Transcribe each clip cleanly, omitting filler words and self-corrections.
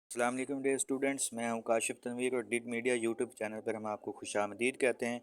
अस्सलाम वालेकुम dear students, मैं हूं काशिफ तनवीर और डिड मीडिया यूट्यूब चैनल पर हम आपको खुशामदीद कहते हैं।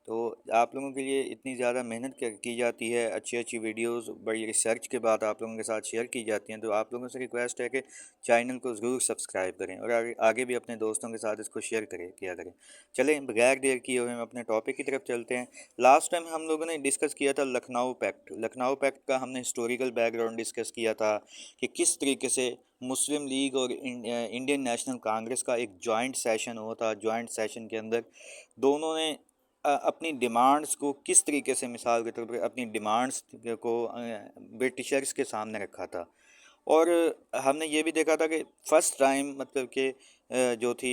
तो आप लोगों के लिए इतनी ज़्यादा मेहनत की जाती है, अच्छी अच्छी वीडियोस बड़ी रिसर्च के बाद आप लोगों के साथ शेयर की जाती हैं। तो आप लोगों से रिक्वेस्ट है कि चैनल को ज़रूर सब्सक्राइब करें और आगे भी अपने दोस्तों के साथ इसको शेयर किया करें। चलें, बगैर देर किए हुए हम अपने टॉपिक की तरफ चलते हैं। लास्ट टाइम हम लोगों ने डिस्कस किया था लखनऊ पैक्ट। लखनऊ पैक्ट का हमने हिस्टोरिकल बैकग्राउंड डिस्कस किया था कि किस तरीके से मुस्लिम लीग और इंडियन नेशनल कांग्रेस का एक जॉइंट सेशन हुआ था। जॉइंट सेशन के अंदर दोनों ने अपनी डिमांड्स को किस तरीके से, मिसाल के तौर पर अपनी डिमांड्स को ब्रिटिशर्स के सामने रखा था। और हमने ये भी देखा था कि फ़र्स्ट टाइम मतलब कि जो थी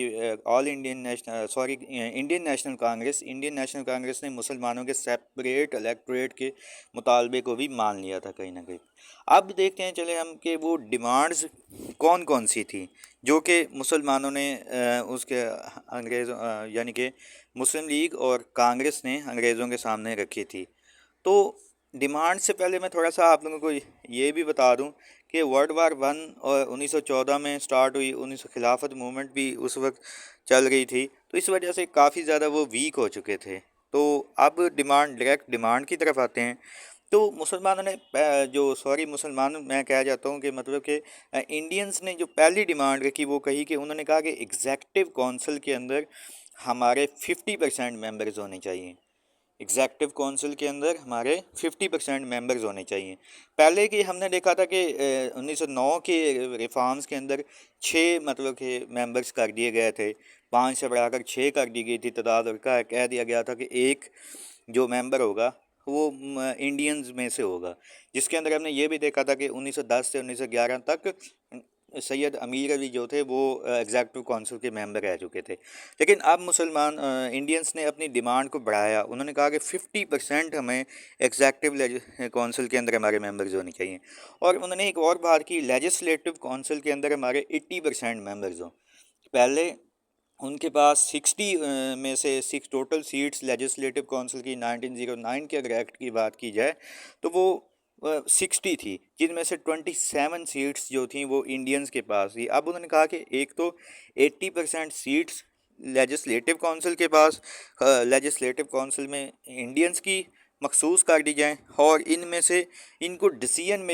all Indian national sorry Indian national Congress ने मुसलमानों के सेपरेट इलेक्टोरेट के मुतालबे को भी मान लिया था कहीं ना कहीं। अब देखते हैं चले हम कि वो डिमांड्स कौन कौन सी थी जो कि मुसलमानों ने उसके अंग्रेज़ों यानी कि मुस्लिम लीग और कांग्रेस ने अंग्रेज़ों के सामने रखी थी। तो डिमांड से पहले मैं थोड़ा सा आप लोगों को ये भी बता दूं कि वर्ल्ड वार वन और 1914 में स्टार्ट हुई। 19 खिलाफत मूवमेंट भी उस वक्त चल रही थी, तो इस वजह से काफ़ी ज़्यादा वो वीक हो चुके थे। तो अब डायरेक्ट डिमांड की तरफ आते हैं। तो मुसलमानों ने जो सॉरी मुसलमान मैं कह जाता हूँ कि मतलब कि इंडियंस ने जो पहली डिमांड रखी वो कही कि उन्होंने कहा कि एग्जेक्टिव काउंसिल के अंदर हमारे 50% मेंबर्स होने चाहिए। एग्जेक्टिव काउंसिल के अंदर हमारे 50% मेंबर्स होने चाहिए। पहले की हमने देखा था कि 1909 के रिफॉर्म्स के अंदर 6 मतलब कि मेंबर्स कर दिए गए थे। 5 से बढ़ाकर 6 कर दी गई थी तादाद, और कह दिया गया था कि एक जो मेंबर होगा वो इंडियंस में से होगा। जिसके अंदर हमने ये भी देखा था कि 1910 से 1911 तक सैयद अमीर अली जो थे वो एग्जेक्टिव काउंसिल के मेंबर रह चुके थे। लेकिन अब मुसलमान इंडियंस ने अपनी डिमांड को बढ़ाया। उन्होंने कहा कि 50% हमें एग्जेक्टिव काउंसिल के अंदर हमारे मेंबर्स होने चाहिए। और उन्होंने एक और बात की, लेजिस्लेटिव काउंसिल के अंदर हमारे 80% मेंबर्स हों। पहले उनके पास 60 में से 6 टोटल सीट्स लेजिस्लेटिव काउंसिल की 1909 के अगर एक्ट की बात की जाए तो वो 60 थी, जिनमें से 27 सीट्स जो थी वो इंडियंस के पास थी। अब उन्होंने कहा कि एक तो 80% सीट्स लेजिस्लेटिव काउंसिल के पास, लेजिस्लेटिव काउंसिल में इंडियंस की मखसूस कर दी जाए और इनमें से इनको डिसीजन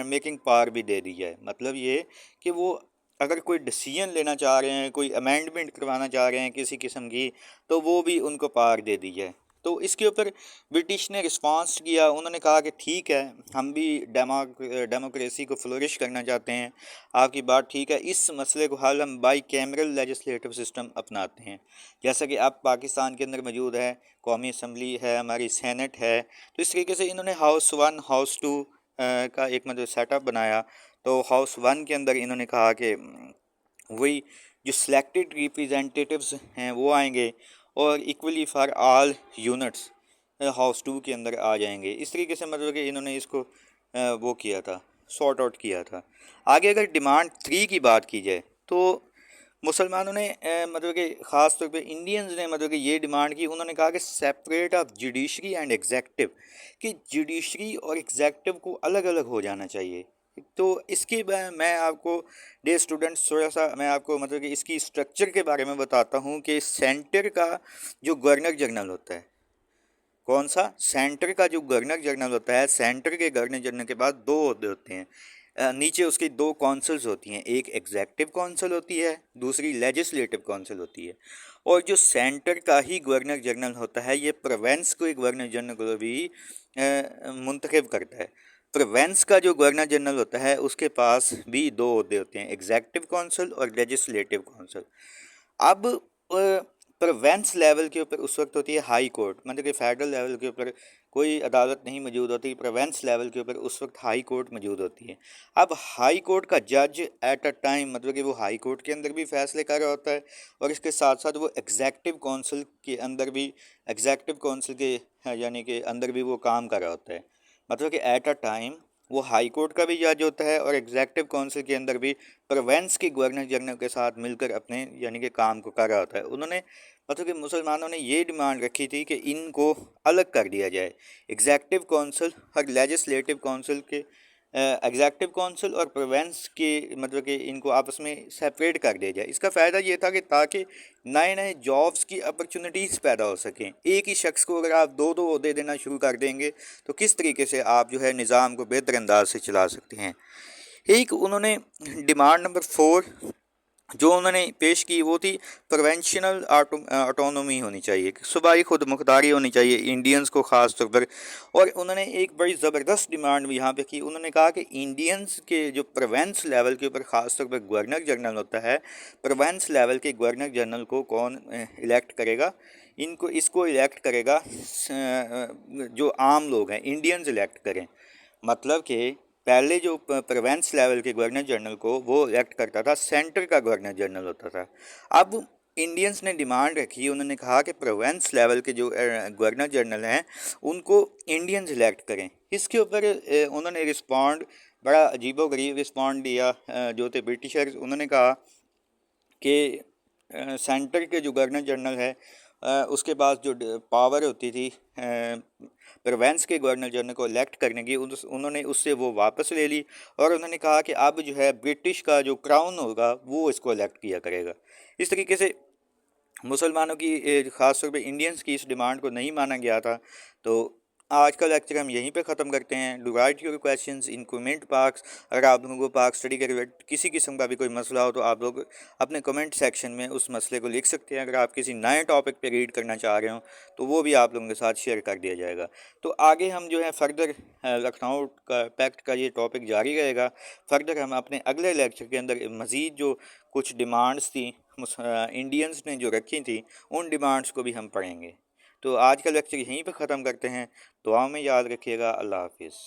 मेकिंग पावर भी दे दी जाए। मतलब ये कि वो अगर कोई डिसीजन लेना चाह रहे हैं, कोई अमेंडमेंट करवाना चाह रहे हैं किसी किस्म की, तो वो भी उनको पावर दे दी जाए। तो इसके ऊपर ब्रिटिश ने रिस्पांस किया। उन्होंने कहा कि ठीक है, हम भी डेमोक्रेसी को फ्लोरिश करना चाहते हैं, आपकी बात ठीक है, इस मसले को हल हम बाई कैमरल लेजिस्लेटिव सिस्टम अपनाते हैं। जैसा कि अब पाकिस्तान के अंदर मौजूद है, कौमी असम्बली है, हमारी सेनेट है। तो इस तरीके से इन्होंने हाउस वन हाउस टू का एक मतलब सेटअप बनाया। तो हाउस वन के अंदर इन्होंने कहा कि वही जो सिलेक्टेड रिप्रेजेंटेटिव्स हैं वो आएंगे और equally for all units house two के अंदर आ जाएंगे। इस तरीके से मतलब कि इन्होंने इसको वो किया था, सॉर्ट आउट किया था। आगे अगर डिमांड 3 की बात की जाए तो मुसलमानों ने मतलब कि ख़ास तौर पे इंडियंस ने मतलब कि ये डिमांड की। उन्होंने कहा कि separate of judiciary and executive, कि जुडिशरी और एग्जेक्टिव को अलग अलग हो जाना चाहिए। तो इसकी मैं आपको डे स्टूडेंट्स थोड़ा सा मैं आपको मतलब कि इसकी स्ट्रक्चर के बारे में बताता हूँ कि सेंटर का जो गवर्नर जनरल होता है, कौन सा, सेंटर का जो गवर्नर जनरल होता है, सेंटर के गवर्नर जनरल के बाद 2 ओहदे होते हैं। नीचे उसकी 2 काउंसिल्स होती हैं, एक एग्जेक्टिव काउंसिल होती है, दूसरी लेजिस्लेटिव काउंसिल होती है। और जो सेंटर का ही गवर्नर जनरल होता है ये प्रोवेंस को गवर्नर जनरल को भी मुंतखब करता है। प्रोवेंस का जो गवर्नर जनरल होता है उसके पास भी 2 ओहदे होते हैं, एग्जेक्टिव काउंसिल और लेजिस्लेटिव काउंसिल। अब प्रोवेंस लेवल के ऊपर उस वक्त होती है हाई कोर्ट, मतलब कि फेडरल लेवल के ऊपर कोई अदालत नहीं मौजूद होती। प्रोवेंस लेवल के ऊपर उस वक्त हाई कोर्ट मौजूद होती है। अब हाई कोर्ट का जज एट अ टाइम मतलब कि वो हाई कोर्ट के अंदर भी फैसले कर रहा होता है और इसके साथ साथ वो एग्जेक्टिव काउंसिल के अंदर भी, एग्जेक्टिव काउंसिल के यानी कि अंदर भी वो काम कर रहा होता है। मतलब कि एट अ टाइम वो हाई कोर्ट का भी जज होता है और एग्जेक्टिव काउंसिल के अंदर भी प्रोवेंस के गवर्नर जनरल के साथ मिलकर अपने यानी कि काम को कर रहा होता है। उन्होंने मतलब कि मुसलमानों ने ये डिमांड रखी थी कि इनको अलग कर दिया जाए, एग्जेक्टिव काउंसिल और लेजिस्लेटिव काउंसिल के एग्जेक्टिव काउंसिल और प्रोवेंस के मतलब कि इनको आपस में सेपरेट कर दिया जाए। इसका फ़ायदा ये था कि ताकि नए नए जॉब्स की अपॉर्चुनिटीज़ पैदा हो सकें। एक ही शख्स को अगर आप दो दो ओहदे देना शुरू कर देंगे तो किस तरीके से आप जो है निज़ाम को बेहतर अंदाज से चला सकते हैं। एक उन्होंने डिमांड नंबर 4 जो उन्होंने पेश की वो थी प्रोवेंशनल ऑटोनॉमी होनी चाहिए, सूबाई खुद मुख्तारी होनी चाहिए इंडियंस को ख़ास तौर पर। और उन्होंने एक बड़ी ज़बरदस्त डिमांड भी यहाँ पे की। उन्होंने कहा कि इंडियंस के जो प्रोवेंस लेवल के ऊपर ख़ास तौर पर गवर्नर जनरल होता है, प्रोवेंस लेवल के गवर्नर जनरल को कौन इलेक्ट करेगा? इसको इलेक्ट करेगा जो आम लोग हैं, इंडियंस इलेक्ट करें। मतलब कि पहले जो प्रोवेंस लेवल के गवर्नर जनरल को वो इलेक्ट करता था, सेंटर का गवर्नर जनरल होता था। अब इंडियंस ने डिमांड रखी, उन्होंने कहा कि प्रोवेंस लेवल के जो गवर्नर जनरल हैं उनको इंडियंस इलेक्ट करें। इसके ऊपर उन्होंने रिस्पॉन्ड बड़ा अजीबोगरीब रिस्पॉन्ड दिया जो थे ब्रिटिशर्स। उन्होंने कहा कि सेंटर के जो गवर्नर जनरल है उसके पास जो पावर होती थी प्रोवेंस के गवर्नर जनरल को इलेक्ट करने की, उन्होंने उससे वो वापस ले ली और उन्होंने कहा कि अब जो है ब्रिटिश का जो क्राउन होगा वो इसको इलेक्ट किया करेगा। इस तरीके से मुसलमानों की ख़ास तौर पे इंडियंस की इस डिमांड को नहीं माना गया था। तो आज का लेक्चर हम यहीं पे ख़त्म करते हैं। Do right your questions in comment box. अगर आप लोगों को पाक स्टडी के रिलेटेड किसी किस्म का भी कोई मसला हो तो आप लोग अपने कमेंट सेक्शन में उस मसले को लिख सकते हैं। अगर आप किसी नए टॉपिक पे रीड करना चाह रहे हो तो वो भी आप लोगों के साथ शेयर कर दिया जाएगा। तो आगे हम जो है फर्दर लखनऊ का पैक्ट का ये टॉपिक जारी रहेगा। फर्दर हम अपने अगले लेक्चर के अंदर मज़ीद जो कुछ डिमांड्स थी इंडियंस ने जो रखी थी उन डिमांड्स को भी हम पढ़ेंगे। तो आज का लेक्चर यहीं पर ख़त्म करते हैं। दुआ में याद रखिएगा। अल्लाह हाफिज़।